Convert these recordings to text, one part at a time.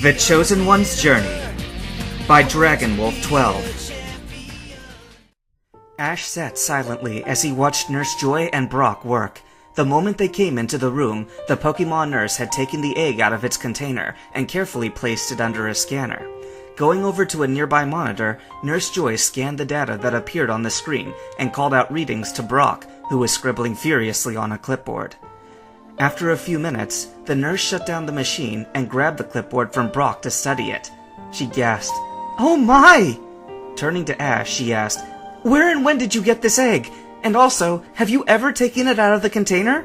The Chosen One's Journey by Dragonwolf12. Ash sat silently as he watched Nurse Joy and Brock work. The moment they came into the room, the Pokemon nurse had taken the egg out of its container and carefully placed it under a scanner. Going over to a nearby monitor, Nurse Joy scanned the data that appeared on the screen and called out readings to Brock, who was scribbling furiously on a clipboard. After a few minutes, the nurse shut down the machine and grabbed the clipboard from Brock to study it. She gasped, "Oh my!" Turning to Ash, she asked, "Where and when did you get this egg? And also, have you ever taken it out of the container?"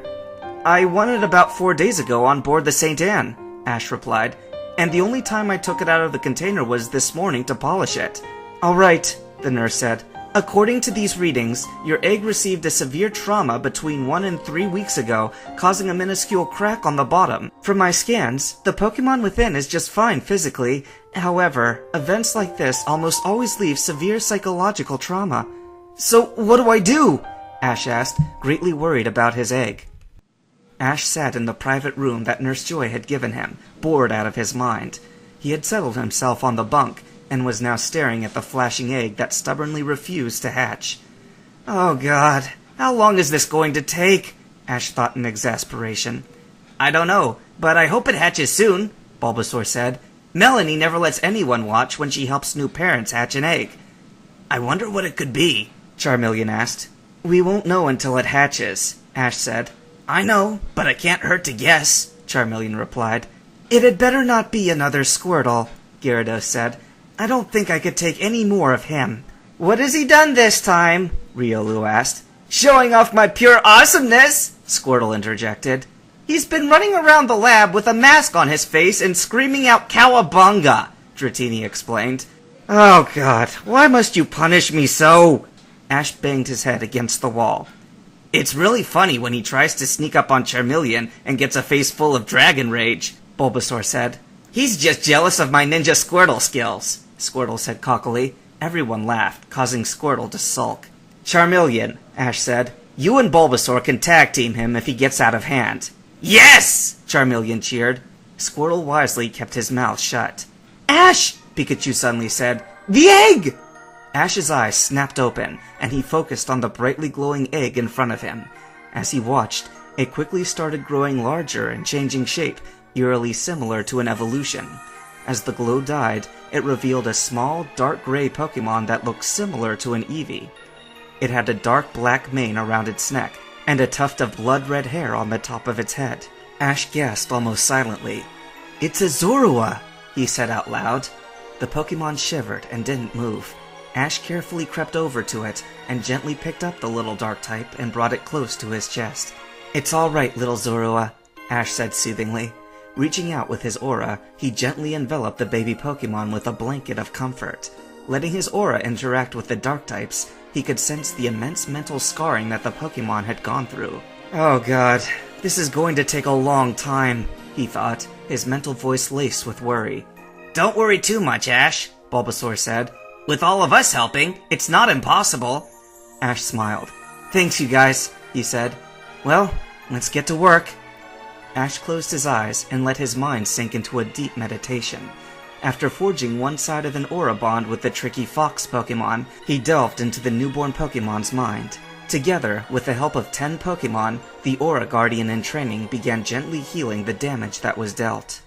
"I won it about 4 days ago on board the St. Anne," Ash replied, "and the only time I took it out of the container was this morning to polish it." "All right," the nurse said. "According to these readings, your egg received a severe trauma between 1 and 3 weeks ago, causing a minuscule crack on the bottom. From my scans, the Pokemon within is just fine physically. However, events like this almost always leave severe psychological trauma." "So what do I do?" Ash asked, greatly worried about his egg. Ash sat in the private room that Nurse Joy had given him, bored out of his mind. He had settled himself on the bunk, and was now staring at the flashing egg that stubbornly refused to hatch. "Oh God, how long is this going to take?" Ash thought in exasperation. "I don't know, but I hope it hatches soon," Bulbasaur said. "Melanie never lets anyone watch when she helps new parents hatch an egg." "I wonder what it could be," Charmeleon asked. "We won't know until it hatches," Ash said. "I know, but it can't hurt to guess," Charmeleon replied. "It had better not be another Squirtle," Gyarados said. "I don't think I could take any more of him." "What has he done this time?" Riolu asked. "Showing off my pure awesomeness," Squirtle interjected. "He's been running around the lab with a mask on his face and screaming out Cowabunga," Dratini explained. "Oh God, why must you punish me so?" Ash banged his head against the wall. "It's really funny when he tries to sneak up on Charmeleon and gets a face full of dragon rage," Bulbasaur said. "He's just jealous of my Ninja Squirtle skills," Squirtle said cockily. Everyone laughed, causing Squirtle to sulk. "Charmeleon," Ash said, "you and Bulbasaur can tag team him if he gets out of hand." "Yes!" Charmeleon cheered. Squirtle wisely kept his mouth shut. "Ash!" Pikachu suddenly said, "The egg!" Ash's eyes snapped open, and he focused on the brightly glowing egg in front of him. As he watched, it quickly started growing larger and changing shape, eerily similar to an evolution. As the glow died, it revealed a small, dark gray Pokemon that looked similar to an Eevee. It had a dark black mane around its neck, and a tuft of blood-red hair on the top of its head. Ash gasped almost silently. "It's a Zorua!" he said out loud. The Pokemon shivered and didn't move. Ash carefully crept over to it and gently picked up the little dark type and brought it close to his chest. "It's all right, little Zorua," Ash said soothingly. Reaching out with his aura, he gently enveloped the baby Pokemon with a blanket of comfort. Letting his aura interact with the dark types, he could sense the immense mental scarring that the Pokemon had gone through. "Oh God, this is going to take a long time," he thought, his mental voice laced with worry. "Don't worry too much, Ash," Bulbasaur said. "With all of us helping, it's not impossible." Ash smiled. "Thanks, you guys," he said. "Well, let's get to work." Ash closed his eyes and let his mind sink into a deep meditation. After forging one side of an aura bond with the tricky fox Pokemon, he delved into the newborn Pokemon's mind. Together, with the help of 10 Pokemon, the Aura Guardian in training began gently healing the damage that was dealt.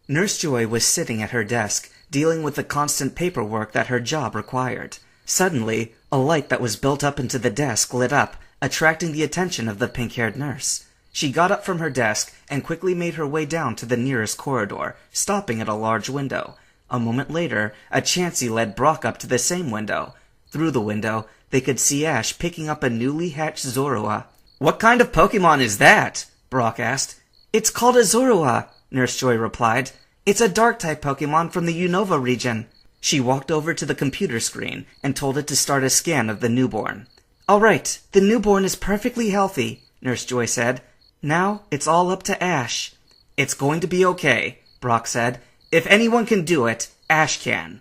Nurse Joy was sitting at her desk, dealing with the constant paperwork that her job required. Suddenly, a light that was built up into the desk lit up, attracting the attention of the pink-haired nurse. She got up from her desk and quickly made her way down to the nearest corridor, stopping at a large window. A moment later, a Chansey led Brock up to the same window. Through the window, they could see Ash picking up a newly hatched Zorua. "What kind of Pokemon is that?" Brock asked. "It's called a Zorua," Nurse Joy replied. "It's a Dark-type Pokemon from the Unova region." She walked over to the computer screen and told it to start a scan of the newborn. "All right, the newborn is perfectly healthy," Nurse Joy said. "Now it's all up to Ash." "It's going to be okay," Brock said. "If anyone can do it, Ash can."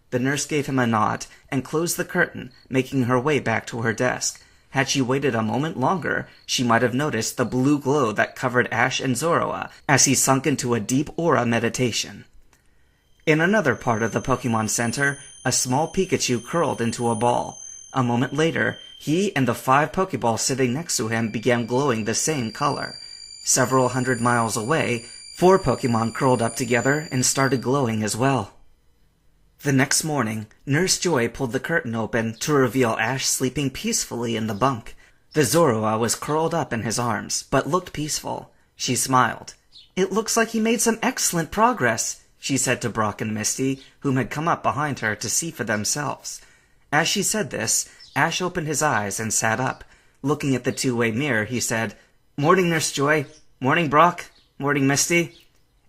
The nurse gave him a nod and closed the curtain, making her way back to her desk. Had she waited a moment longer, she might have noticed the blue glow that covered Ash and Zoroa as he sunk into a deep aura meditation. In another part of the Pokemon Center, a small Pikachu curled into a ball. A moment later, he and the 5 Pokeballs sitting next to him began glowing the same color. Several hundred miles away, 4 Pokemon curled up together and started glowing as well. The next morning, Nurse Joy pulled the curtain open to reveal Ash sleeping peacefully in the bunk. The Zoroa was curled up in his arms, but looked peaceful. She smiled. "It looks like he made some excellent progress," she said to Brock and Misty, whom had come up behind her to see for themselves. As she said this, Ash opened his eyes and sat up. Looking at the two-way mirror, he said, "Morning, Nurse Joy. Morning, Brock. Morning, Misty."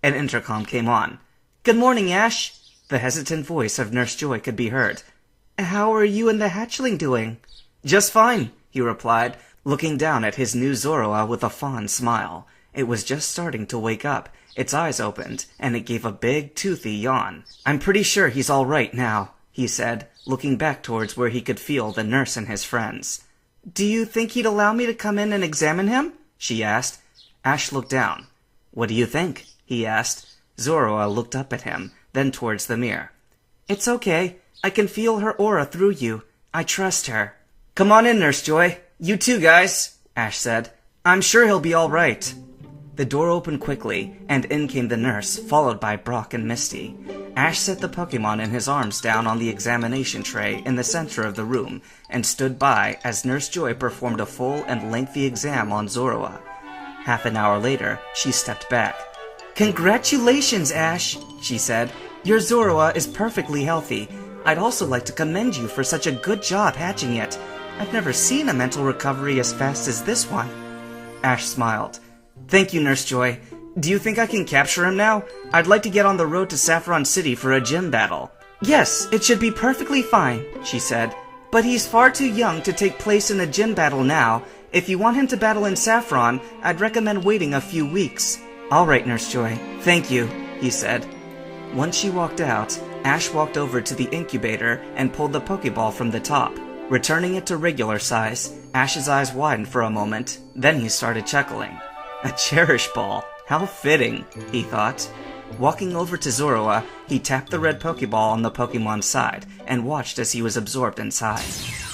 An intercom came on. "Good morning, Ash." The hesitant voice of Nurse Joy could be heard. "How are you and the hatchling doing?" "Just fine," he replied, looking down at his new Zoroa with a fond smile. It was just starting to wake up. Its eyes opened, and it gave a big, toothy yawn. "I'm pretty sure he's all right now," he said, looking back towards where he could feel the nurse and his friends. "Do you think he'd allow me to come in and examine him?" she asked. Ash looked down. "What do you think?" he asked. Zoroa looked up at him, then towards the mirror. "It's okay. I can feel her aura through you. I trust her." "Come on in, Nurse Joy. You too, guys," Ash said. "I'm sure he'll be all right." The door opened quickly, and in came the nurse, followed by Brock and Misty. Ash set the Pokemon in his arms down on the examination tray in the center of the room, and stood by as Nurse Joy performed a full and lengthy exam on Zoroa. Half an hour later, she stepped back. "Congratulations, Ash," she said. "Your Zoroa is perfectly healthy. I'd also like to commend you for such a good job hatching it. I've never seen a mental recovery as fast as this one." Ash smiled. "Thank you, Nurse Joy. Do you think I can capture him now? I'd like to get on the road to Saffron City for a gym battle." "Yes, it should be perfectly fine," she said. "But he's far too young to take place in a gym battle now. If you want him to battle in Saffron, I'd recommend waiting a few weeks." "All right, Nurse Joy. Thank you," he said. Once she walked out, Ash walked over to the incubator and pulled the Pokeball from the top. Returning it to regular size, Ash's eyes widened for a moment. Then he started chuckling. "A Cherish Ball. How fitting," he thought. Walking over to Zoroa, he tapped the red Pokeball on the Pokemon's side and watched as he was absorbed inside.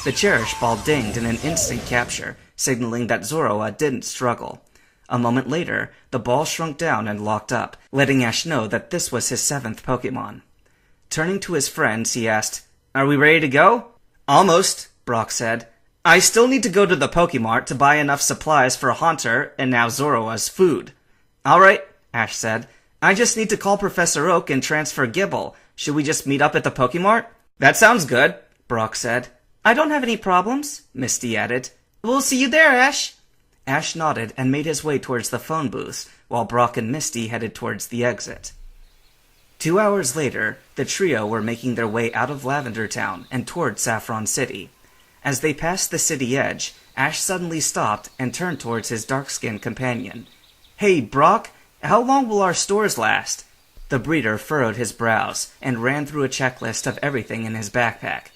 The Cherish Ball dinged in an instant capture, signaling that Zoroa didn't struggle. A moment later, the ball shrunk down and locked up, letting Ash know that this was his 7th Pokemon. Turning to his friends, he asked, "Are we ready to go?" "Almost," Brock said. "I still need to go to the Pokemart to buy enough supplies for Haunter and now Zoroa's food." "All right," Ash said. "I just need to call Professor Oak and transfer Gibble. Should we just meet up at the Pokemart?" "That sounds good," Brock said. "I don't have any problems," Misty added. "We'll see you there, Ash." Ash nodded and made his way towards the phone booth, while Brock and Misty headed towards the exit. 2 hours later, the trio were making their way out of Lavender Town and toward Saffron City. As they passed the city edge, Ash suddenly stopped and turned towards his dark-skinned companion. "Hey, Brock, how long will our stores last?" The breeder furrowed his brows and ran through a checklist of everything in his backpack.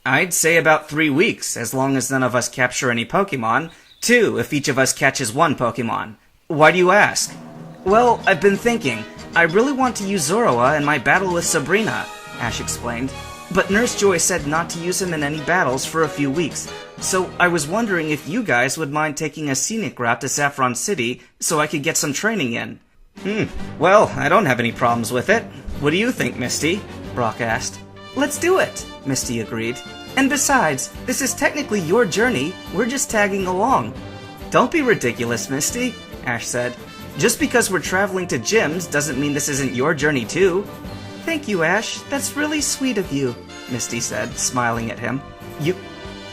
"I'd say about 3 weeks, as long as none of us capture any Pokemon. 2 if each of us catches 1 Pokemon. Why do you ask?" "Well, I've been thinking. I really want to use Zoroa in my battle with Sabrina," Ash explained. "But Nurse Joy said not to use him in any battles for a few weeks. So I was wondering if you guys would mind taking a scenic route to Saffron City so I could get some training in." Well, I don't have any problems with it. What do you think, Misty?" Brock asked. "Let's do it," Misty agreed. "And besides, this is technically your journey. We're just tagging along." "Don't be ridiculous, Misty," Ash said. "Just because we're traveling to gyms doesn't mean this isn't your journey too." "Thank you, Ash. That's really sweet of you," Misty said, smiling at him.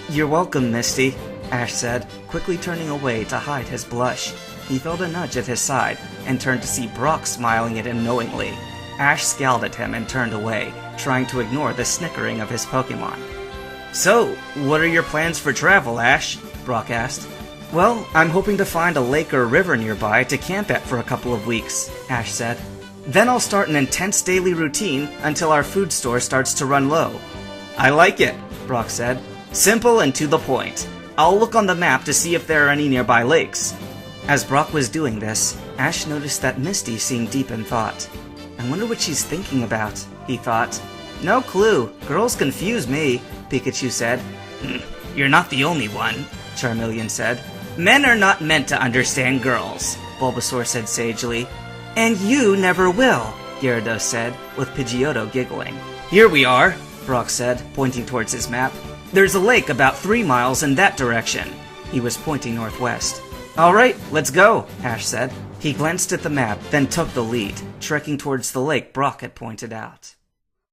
You're welcome, Misty," Ash said, quickly turning away to hide his blush. He felt a nudge at his side and turned to see Brock smiling at him knowingly. Ash scowled at him and turned away, trying to ignore the snickering of his Pokemon. "So, what are your plans for travel, Ash?" Brock asked. "Well, I'm hoping to find a lake or river nearby to camp at for a couple of weeks," Ash said. "Then I'll start an intense daily routine until our food store starts to run low." "I like it," Brock said. "Simple and to the point. I'll look on the map to see if there are any nearby lakes. As Brock was doing this, Ash noticed that Misty seemed deep in thought. I wonder what she's thinking about, he thought. No clue. Girls confuse me, Pikachu said. You're not the only one, Charmeleon said. Men are not meant to understand girls, Bulbasaur said sagely. And you never will, Gyarados said, with Pidgeotto giggling. Here we are, Brock said, pointing towards his map. There's a lake about 3 miles in that direction. He was pointing northwest. All right, let's go, Ash said. He glanced at the map, then took the lead, trekking towards the lake Brock had pointed out.